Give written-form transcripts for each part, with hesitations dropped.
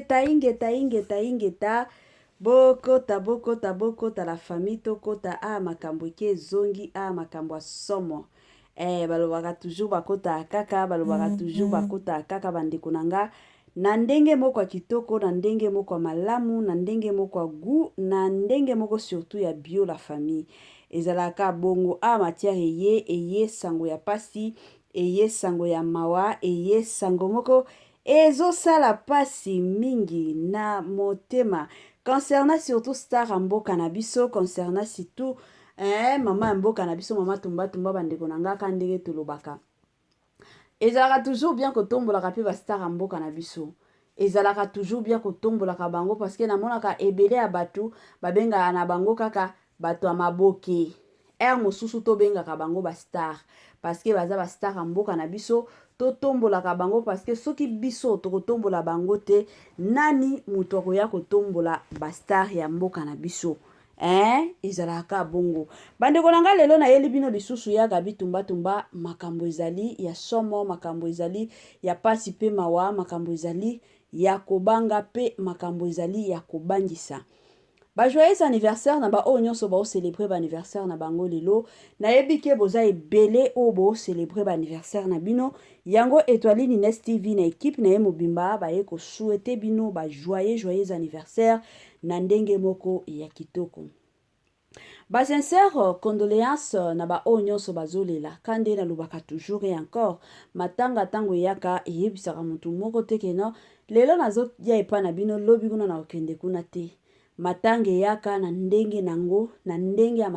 ingeta bokota la famille tokota makambo ke zongi makambo somo balobaka toujours bakota kaka balobaka toujours bakota kaka bandeko nanga na ndenge moko ya kitoko na ndenge moko ya malamu na ndenge moko ya gu na ndenge moko surtout ya bio la famille ezalaka bongo matière eye sango ya pasi eye sango ya mawa eye sango moko ezosala pasi mingi na motema concernant surtout star mboka na biso concernant surtout mama mboka na biso mama tumba bandeko nanga ka ndenge tolobaka ezalaka toujours bien kotombolaka mpe bastar mboka na biso ezalaka toujours bien kotombolaka bango parce que namonaka ebele ya bato babengaka na bango kaka bato ya maboke mosusu tobengaka bango bastar parce que baza bastar mboka na biso totombolaka bango parce que soki biso tokotombola bango te nani moto akoya kotombola bastar ya mboka na biso ezalaka bongo bandeko na nga lelo nayeli bino lisusu yaka bitumba makambo ezali ya somo makambo ezali ya pasi pe mawa makambo ezali ya kobanga pe makambo ezali ya kobangisa joyeux anniversaire na ba nyonso ba célébrer ba anniversaire na bango lelo nayebi ke boza ebele bo célébrer ba anniversaire na bino yango Étoile Nines TV na équipe na ye mobimba ba ye ko souhaiter bino ba joyeux anniversaire na ndenge moko ya kitoko ba sincère condoléances na ba nyonso bazolela kande na lobaka toujours et encore matanga tango yaka yebisaka mutu moko tekeno lelo nazo ya epa na bino lobi kuna na okende kuna te matange yaka na ndenge nango na ndenge ya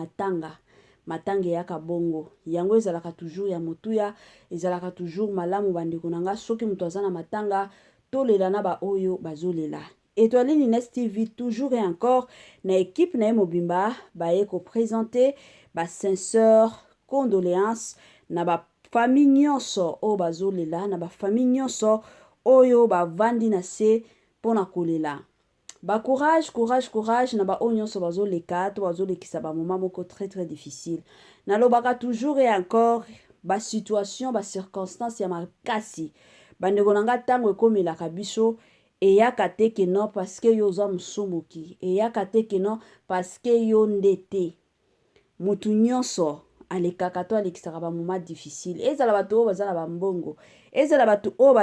matange yaka bongo yango ezalaka toujours ya motuya ezalaka toujours malamu bandeko nanga soki mutu aza na matanga tolela na ba oyo bazolela Étoile Nines TV toujours et encore na équipe na mobimba baye ko présenter ba sincère condoléances na ba famille nyonso o bazolela na ba famille nyonso oyo bavandi na se pona kolela courage na ba nyonso bazoleka to bazolekisa ba moment moko très difficile nalobaka toujours et encore ba situation ba circonstances ya makasi bandeko nanga tango ekomelaka biso eyaka te ke non parce que yo za musomoki eyaka te ke non parce que yo ndete mutu nyonso alekaka to alekisaka ba moment difficile ezala bato oyo bazala ba mbongo ezala bato oyo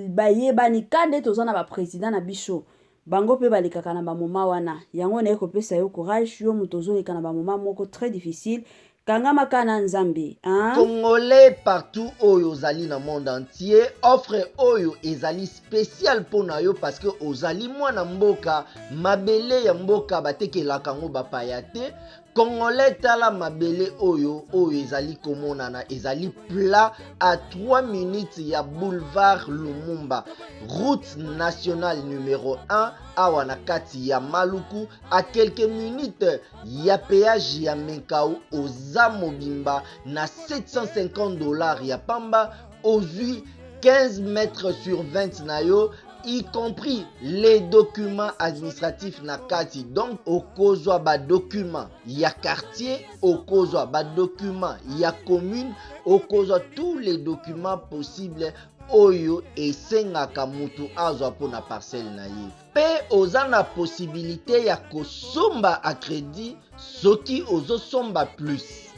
bayebani kande tozana ba président na biso bango pe balekaka na ba moment wana yango na ekopesa yo courage yo mutu ozoleka na ba moment moko très difficile kangama kana nzambe Congolais partout oyo ozali na monde entier offre oyo ezali spécial pona yo parce que ozali mwana mboka mabele ya mboka batekelaka ngo bapaya te Congolais tala mabele oyo ezali komonana ezali plat à 3 minutes ya boulevard Lumumba route nationale numéro 1 awa na kati ya Maluku à quelques minutes ya péage ya Menkau oza mobimba na $750 ya pamba ozui 15 mètres sur 20 na yo y compris les documents administratifs na kati donc okozwa ba documents ya quartier okozwa ba documents ya commune okozwa tous les documents possibles oyo esengaka mutu azwa pona parcelle na ye pe oza na possibilité ya kosomba a crédit soki ozosomba plus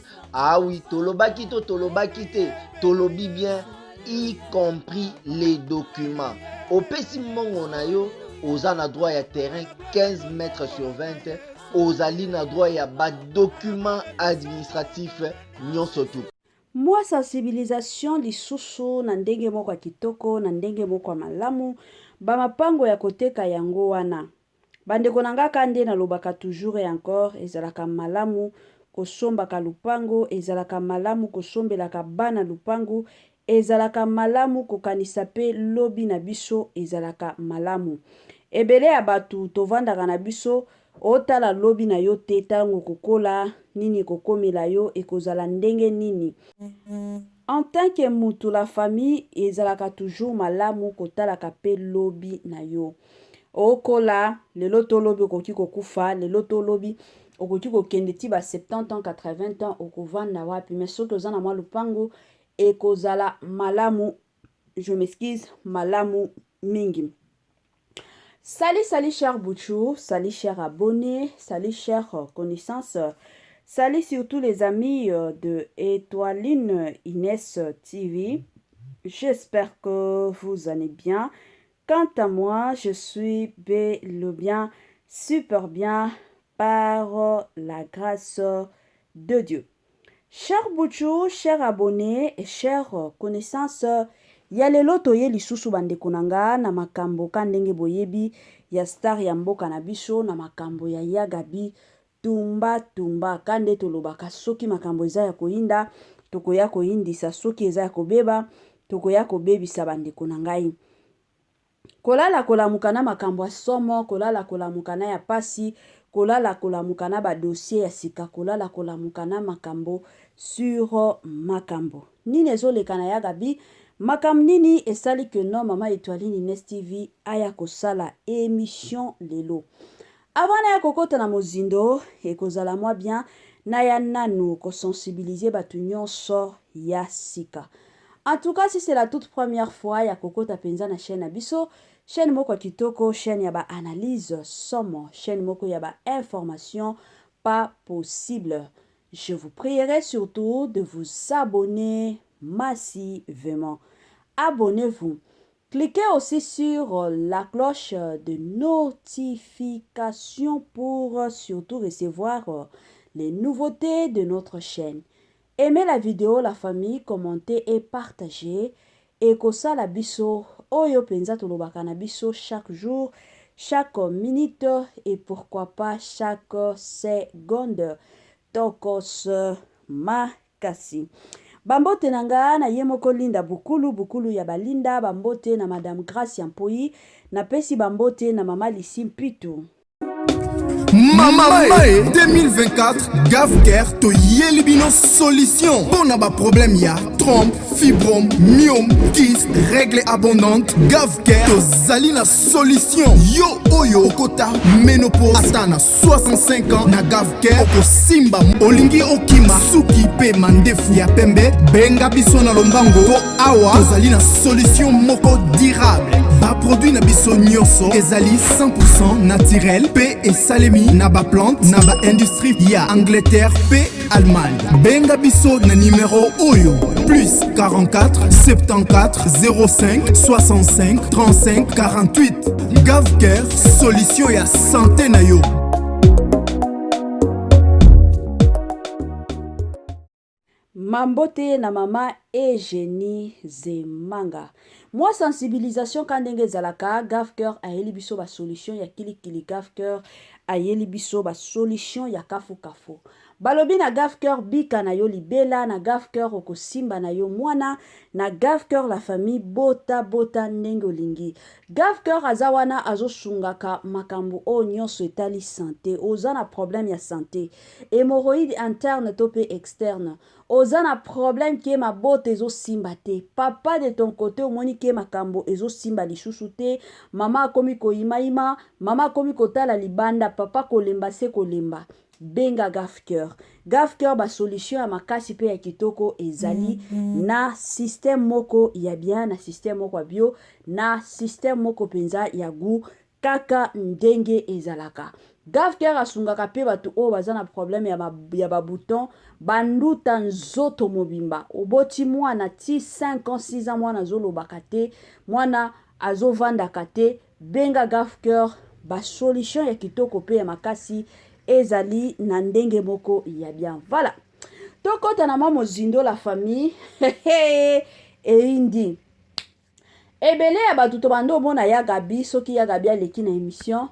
oui tolobaki te tolobi bien y compris les documents opesi mbongo na yo oza na droit ya terrain 15 mètres sur 20 ozali na droit ya ba document administratif nyonso tu mwa sensibilisation lisusu na ndenge moko ya kitoko na ndenge moko ya malamu bamapango ya koteka yango wana bandeko nanga kande nalobaka toujours et encore ezalaka malamu kosombaka lupango ezalaka malamu kosombelaka bana lupango ezalaka malamu kokanisa pe lobi na biso ezalaka malamu ebele ya batu tovandaka na biso otala lobi na yo te tango kokola nini kokomela yo ekozala ndenge nini en tant que mutu la famille ezalaka toujours malamu kotalaka pe lobi na yo okola lelo to lobi okoki kokufa lelo to lobi okoki kokende ti ba 70 ans 80 ans okovanda wapi mais soki oza na mwa lupango ekozala malamu je m'excuse malamu mingi Salut chers Bouchou, salut chers abonnés, salut chers connaissances, salut surtout les amis de Étoiline Inès TV. J'espère que vous allez bien. Quant à moi, je suis bien, super bien, par la grâce de Dieu. Chers Bouchou, chers abonnés et chers connaissances, ya lelo toye lisusu bandeko nanga na makambo ka ndenge boyebi ya star ya mboka na biso na makambo ya Yagabi tumba ka nde tolobaka soki makambo eza ya koyinda tokoya koyindisa, soki eza ya kobeba tokoya kobebisa bandeko na ngai. Kolala kolamuka na makambo ya somo, kolala kolamuka na ya pasi, kolala kolamuka na ba dossier ya sika, kolala kolamuka na makambo sur makambo. Nini ezoleka na Yagabi? Makambo nini esali que non Mama Étoiline Inès TV aya kosala émission lelo. Avant na ya kokota na mozindo ekozala mwa bien na ya nanu ko sensibiliser batu nyonso ya sika. En tout cas, si c'est la toute première fois ya kokota penza na chaîne abiso, chaîne moko kitoko, chaîne ya ba analyse somo, chaîne moko ya ba information pas possible. Je vous prierai surtout de vous abonner massivement. Abonnez-vous. Cliquez aussi sur la cloche de notification pour surtout recevoir les nouveautés de notre chaîne. Aimez la vidéo, la famille, commentez et partagez. Et kosala biso, oyo penza tolobaka na biso chaque jour, chaque minute et pourquoi pas chaque seconde. Tokos makasi. Bambote nanga na yemoko linda bukulu ya balinda, bambote na Madame Gracia Mpoi, na pesi bambote na Mama Lisi Mpitu. Mama Mae 2024 Gavker to Yelibino solution. Pour na ba problème ya trompe, fibrome, myome, kyste, règle abondante. Gavker to zalina solution. Yo oyo kota ménopause atana 65 ans na Gavker oko simba olingi okima suki pe mandefu ya pembe benga biso na lombango po awa to zalina solution moko durable. Ba produit na biso nyonso ezali 100% naturel pe esalemi na ba plante na ba industrie ya Angleterre pe Allemagne. Benga biso na numéro oyo plus 44 74 05 65 35 48. Gavker solution ya santé na yo. Mambote na Mama Eugénie Zemanga. Moi sensibilisation quand ndenge zalaka Gavker ayeli biso ba solution ya kilikili. Gavker ayeli biso ba solution ya kafu. Balobi na Gavker bika na yo libela, na Gavker okosimba na yo mwana, na Gavker la famille bota ndenge olingi. Gavker azawana azosungaka makambo o nyonso etali santé. Oza na problème ya santé, hémorroïde interne to pe externe. Oza na problème ki ma bote ezo simba te. Papa de ton côté omoni ki makambo ezo simba lisusu te. Mama akomi koyimayima, mama akomi kotala libanda, papa kolemba se kolemba. Benga Gavker. Gavker ba solution ya makasi pe ya kitoko ezali na système moko ya bien, na système moko ya bio, na système moko penza ya gu kaka ndenge ezalaka. Gavker asungaka pe batu o baza na problème ya ba bouton, banduta nzoto mobimba. Oboti mwana ti 5 ans 6 ans mwana zolobaka te, mwana azovandaka te. Benga Gavker ba solution ya kitoko pe ya makasi ezali na ndenge moko ya bien. Voilà. Tokota na mama zindo la famille. Eindi. Ebele ya batu to bando mona Yagabi, soki Yagabi aleki na émission.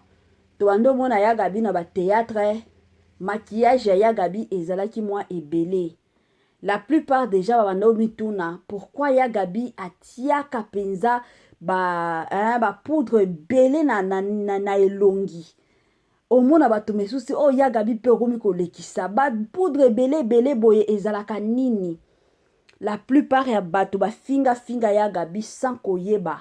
To bando mona Yagabi na ba théâtre, maquillage ya Yagabi ezalaki moi ebele. La plupart déjà bando mituna, pourquoi Yagabi atiaka penza ba poudre belé na elongi. Omona bato mesusi o Yagabi pe okomi kolekisa ba poudre belé boye ezalaka nini. La plupart ya bato ba finga Yagabi sans koyeba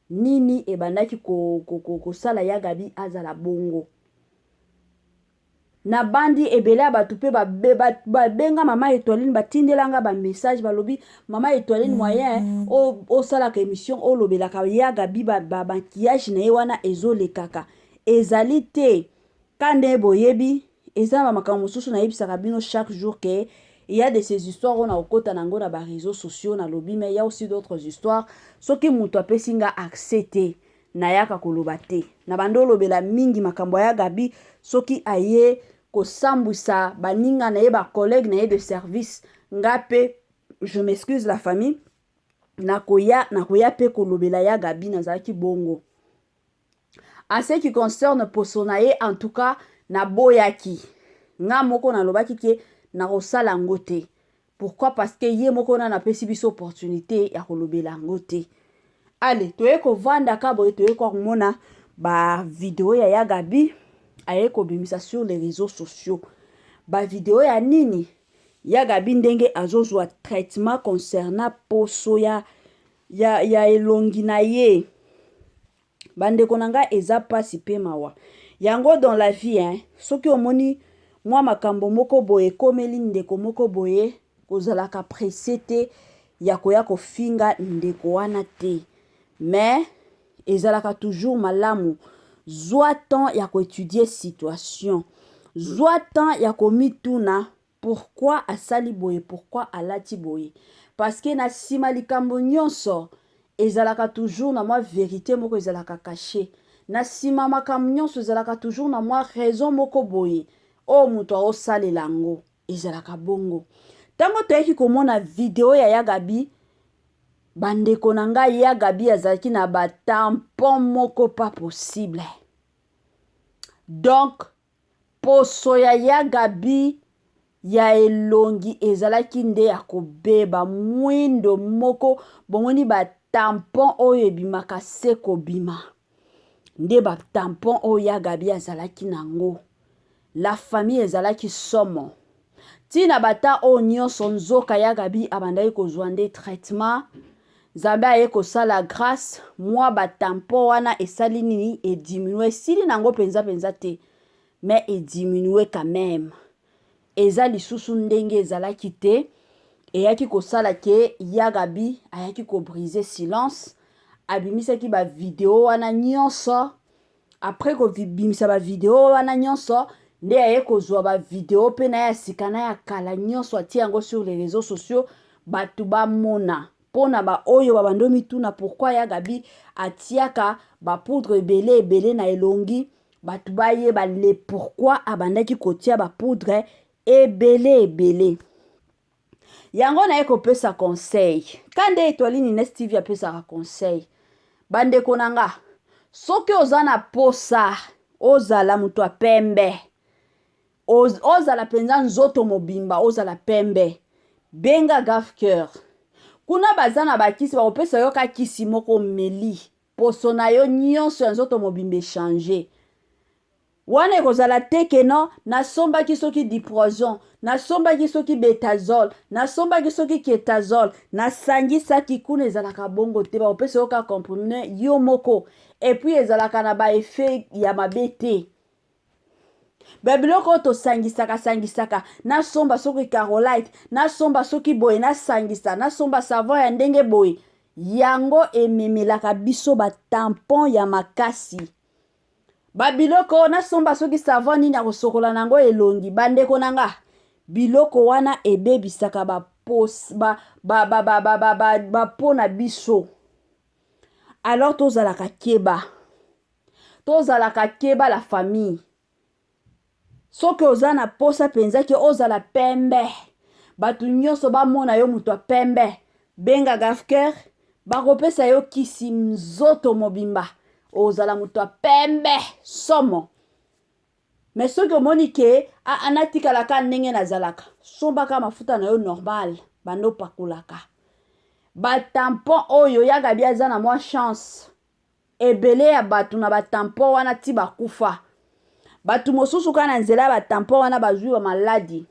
nini ebandaki ko sala Yagabi azala bongo. na bandi ebele ya bato mpe babenga mama Étoiline batindelanga bamessage balobi mama Étoiline moyen osalaka émission olobelaka ya Gabi bamakiyage na ye wana ezolekaka ezali te kande boyebi eza bamakambo mosusu nayebisaka bino chaque jour que il y a de ces histoires on a okota nango na ba réseaux sociaux na lobi mais il y a aussi d'autres histoires soki muto apesi nga accepter na yaka koloba te na bando lobela mingi makambo ya Gabi soki aye kosambwisa baninga na ye ba collègue na ye de service ngape je m'excuse la famille nakoya pe kolobela ya Gabi nazaki bongo en ce qui concerne poso na ye en tout cas na boyaki nga moko na lobaki ke na kosala ngo te pourquoi parce que ye moko na pesi biso opportunité ya kolobela ngo te allez toye kovanda ka boye toye komona ba vidéo ya Gabi aye kobimisa sur les réseaux sociaux ba vidéo ya nini ya Gabi ndenge azozwa traitement concernant poso ya elongi na ye bandeko nanga eza pasi pe mawa yango dans la vie hein soki omoni mwa makambo moko boye komeli ndeko moko boye kozalaka pressé te ya koya kofinga ndeko wana te mais ezalaka toujours malamu zwa temps ya koétudier situation zwa temps ya komituna pourquoi asali boye pourquoi alati boye parce que na sima likambo nyonso ezalaka toujours na mwa vérité moko ezalaka caché na sima makambo nyonso ezalaka toujours na mwa raison moko boye o muto aosalela yango ezalaka bongo ntango toyeki komona video ya Gabi bandeko na ngai ya Gabi azalaki na batampon moko pas possible donc poso ya Gabi ya elongi ezalaki nde ya kobeba mwindo moko bomoni batampon oyo ebimaka se kobima nde batampon oyo ya Gabi azalaki nango la famille ezalaki somo tina bata o nyonso nzoka ya Gabi abandaki kozwa nde traitement Nzambe aye kosala grâce mwa batampon wana esali nini ediminue sili nango penza te mais ediminue quand même eza lisusu ndenge ezalaki te eyaki kosala ke ya Gabi ayaki kobriser silence abimisaki ba video wana nyonso après kobimisa ba video wana nyonso nde aye kozwa ba video pe na ya sika na ya kala nyonso atie yango sur les réseaux sociaux batu bamona pona ba oyo babandomi tuna pourquoi ya Gabi atiaka ba poudre ebele na elongi batu bayeba le pourquoi abandaki kotia ba poudre ebele yango na ye kopesa conseil kande Étoiline Ines TV apesaka conseil bandeko nanga soki oza na posa ozala mutu a pembe ozala penza nzoto mobimba ozala pembe benga Gafcare kuna baza na bakisi bakopesa yo ka kisi moko meli poso na yo nyonso ya nzoto mobimba echange wana ekozala teke no nasombaki soki diproson nasombaki soki betazole nasombaki soki ketazole nasangisaki kuna ezalaka bongo te bakopesa yo ka comprime yo moko epuis ezalaka na baefe ya mabe te babiloko oyo tosangisaka nasomba soki carolite nasomba soki boye nasangisa nasomba savon ya ndenge boye yango ememelaka biso batampon ya makasi babiloko nasomba soki savon nini akosokola nango elongi bandeko nanga biloko wana ebebisaka bapo na biso alors tozalaka keba la famille soki oza na posa penza ke ozala pembe batu nyonso bamona yo mutu a pembe benga Gafcare bakopesa yo kisi nzoto mobimba ozala mutu a pembe somo mais soki omoni ke anatikalaka ndenge nazalaka sombaka mafuta na yo normal bando pakolaka batampon oyo ya Gabi aza na mwa chance ebele ya batu na batampon wana ti bakufa batu mosusu kana nzela batampon wana bazwi ba maladi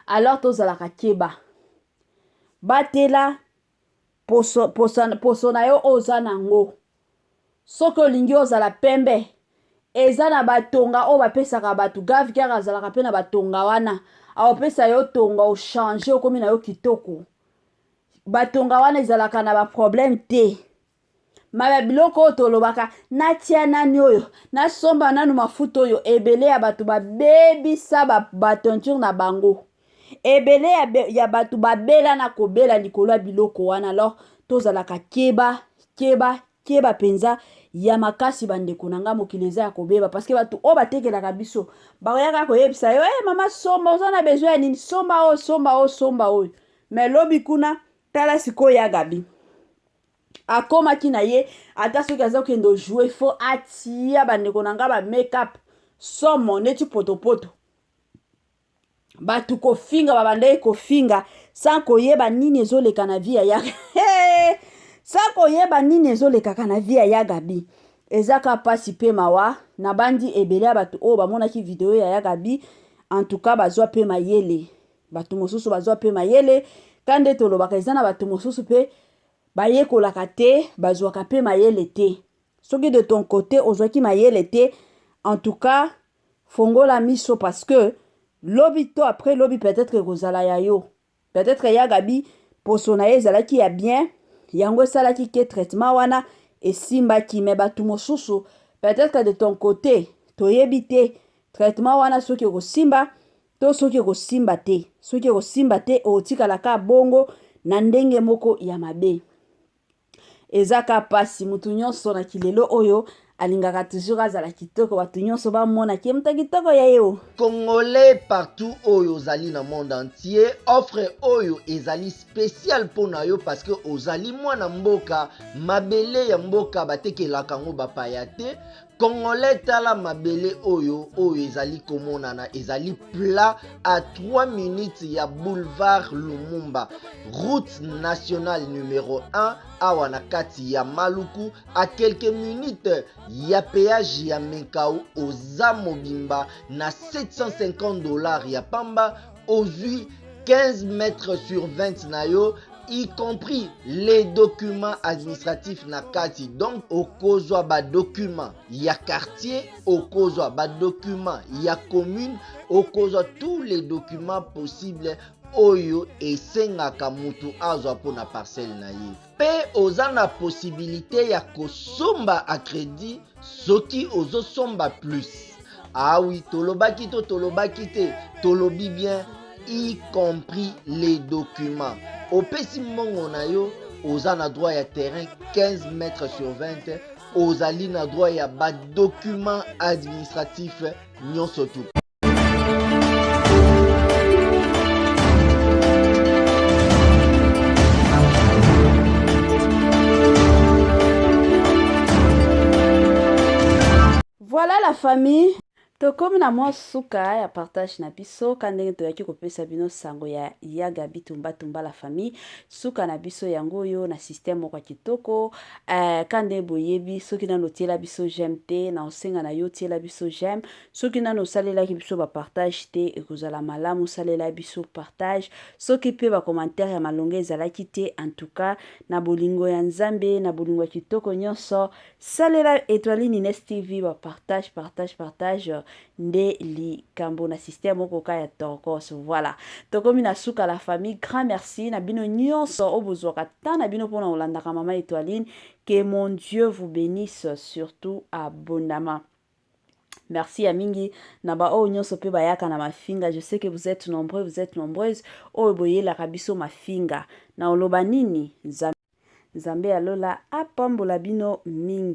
alors tozalaka keba batela poso na yo oza nango soki olingi ozala pembe eza na batonga oyo bapesaka bato Gavker azalaka mpe na batonga wana aopesa yo tonga ochange okomi na yo kitoko batonga wana ezalaka na baproblème te maba biloko oyo tolobaka natia nani oyo nasomba nanu mafuta oyo ebele ya bato babebisa batonture na bango ebele ya bato babela na kobela likolo ya biloko wana alors tozalaka keba penza ya makasi bandeko na nga mokili eza ya kobeba parce que bato oyo batekelaka biso bakoyaka koyebisa yo mama somba oza na besoin ya nini somba oyo mais lobi kuna tala sikoyo ya Gabi akomaki na ye ata soki aza kokende ojouer fo atia bandeko na nga ba make-up somo neti potopoto bato kofinga babandaki kofinga sans koyeba nini ezoleka na vie ya sans koyeba nini ezolekaka na vie ya Gabi ezaka pasi pe mawa na bandi ebele ya bato oyo bamonaki video ya Gabi en tout cas bazwa pe mayele bato mosusu bazwa pe mayele kande tolobaka eza na bato mosusu pe bayekolaka te bazwaka pe mayele te soki de ton côté ozwaki mayele te en tout cas fongola miso parce que lobi to après lobi peut-être kozala ya yo peut-être ya Gabi poso na ye ezalaki ya bien yango esalaki ke traitement wana esimbaki me bato mosusu peut-être de ton côté toyebi te traitement wana soki kosimba to soki kosimba te otikalaka bongo na ndenge moko ya mabe ezaka pasi mutu nyonso na kilelo oyo alingaka toujours azala kitoko bato nyonso bamona ke muta kitoko ya yo Congolais partout oyo ozali na monde entier offre oyo ezali spécial mpona yo parce que ozali mwana mboka mabele ya mboka batekelaka ngo bapaya te Congolais tala mabele oyo ezali komonana ezali plat à 3 minutes ya boulevard Lumumba route nationale numéro 1 awa na kati ya Maluku à quelques minutes ya péage ya Menkau oza mobimba na $750 ya pamba ozwi 15 mètres sur 20 na yo y compris les documents administratifs na kati donc okozwa ba documents ya quartier okozwa ba documents ya commune okozwa tous les documents possibles oyo esengaka mutu azwa pona parcelle na ye pe oza na possibilité ya kosomba a crédit soki ozosomba plus ah oui tolobaki te tolobi bien y compris les documents opesi mbongo na yo oza na droit ya terrain 15 mètres sur 20 ozali na droit ya ba document administratif nyonso tu voilà la famille tokomi na mwa suka ya partage na biso ka ndenge toyaki kopesa bino sango ya Gabi tumba la famille suka na biso yango oyo na système moko kitoko ka nde boyebi soki nano tiela biso j'aime te na osenga na yo tiela biso j'aime soki nano salelaki biso ba partage te ekozala malamu salela biso partage soki pe ba commentaire ya malonga ezalaki te en tout cas na bolingo ya Nzambe na bolingo ya kitoko nyonso salela étoile Nines TV ba partage nde likambo na système okoka ya torkos voilà tokomi na suka la famille grand merci na bino nyonso obozwaka ta na bino pona olandaka mama Étoiline que mon Dieu vous bénisse surtout abondamment. Merci à mingi na ba o nyonso pe bayaka na mafinga je sais que vous êtes nombreuses o boye la rabiso mafinga na oloba nini Nzambe alola apambola bino mingi